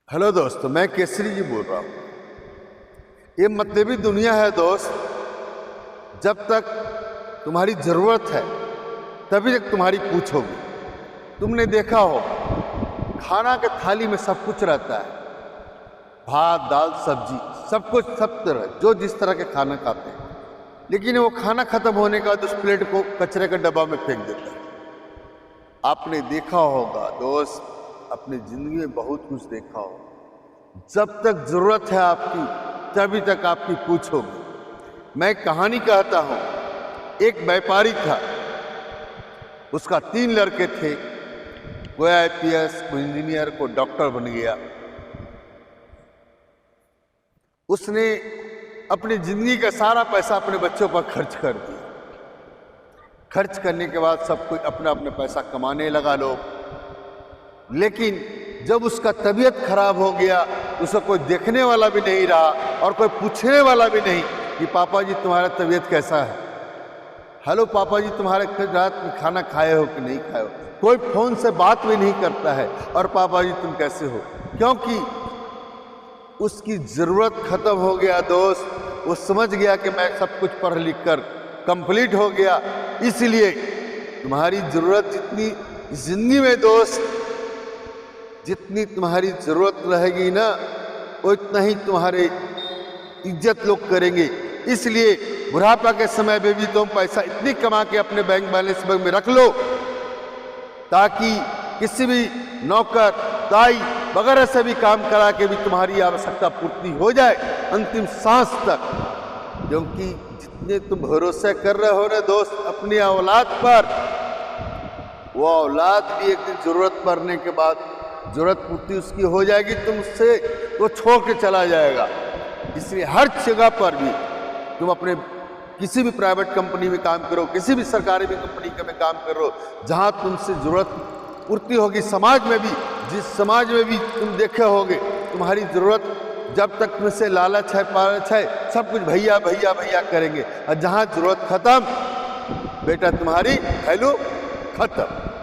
Hello दोस्तों, मैं केसरी जी बोल रहा हूँ। ये मतलबी दुनिया है दोस्त। जब तक तुम्हारी ज़रूरत है तभी तक तुम्हारी पूछ होगी। तुमने देखा हो, खाना के थाली में सब कुछ रहता है, भात दाल सब्जी सब कुछ, सब तरह जो जिस तरह के खाना खाते हैं, लेकिन वो खाना खत्म होने के बाद उस प्लेट को कचरे के डब्बा में फेंक देता है। आपने देखा होगा दोस्त, अपनी जिंदगी में बहुत कुछ देखा हो। जब तक जरूरत है आपकी तभी तक आपकी पूछ होगी। मैं कहानी कहता हूं। एक व्यापारी था, उसका 3 लड़के थे। कोई आईपीएस, कोई इंजीनियर, कोई डॉक्टर बन गया। उसने अपनी जिंदगी का सारा पैसा अपने बच्चों पर खर्च कर दिया। खर्च करने के बाद सब कोई अपना अपना पैसा कमाने लगा लोग। लेकिन जब उसका तबीयत खराब हो गया, उसे कोई देखने वाला भी नहीं रहा और कोई पूछने वाला भी नहीं कि पापा जी तुम्हारा तबीयत कैसा है। हेलो पापा जी, तुम्हारे रात में खाना खाए हो कि नहीं खाए हो। कोई फोन से बात भी नहीं करता है। और पापा जी तुम कैसे हो, क्योंकि उसकी जरूरत खत्म हो गया दोस्त। वो समझ गया कि मैं सब कुछ पढ़ लिख कर कंप्लीट हो गया। इसलिए तुम्हारी जरूरत जितनी जिंदगी में दोस्त, जितनी तुम्हारी जरूरत रहेगी ना, उतना ही तुम्हारे इज्जत लोग करेंगे। इसलिए बुढ़ापा के समय में भी तुम पैसा इतनी कमा के अपने बैंक बैलेंस में रख लो, ताकि किसी भी नौकर दाई वगैरह से भी काम करा के भी तुम्हारी आवश्यकता पूर्ति हो जाए अंतिम सांस तक। क्योंकि जितने तुम भरोसे कर रहे हो ना दोस्त अपनी औलाद पर, वो औलाद भी एक दिन जरूरत पड़ने के बाद जरूरत पूर्ति उसकी हो जाएगी, तुमसे वो छोड़ के चला जाएगा। इसलिए हर जगह पर भी तुम अपने किसी भी प्राइवेट कंपनी में काम करो, किसी भी सरकारी भी कंपनी में काम करो, जहां तुमसे जरूरत पूर्ति होगी। समाज में भी, जिस समाज में भी तुम देखे होगे, तुम्हारी जरूरत जब तक तुमसे लालच है पालच है, सब कुछ भैया भैया भैया करेंगे। और जहां जरूरत खत्म, बेटा तुम्हारी वैल्यू खत्म।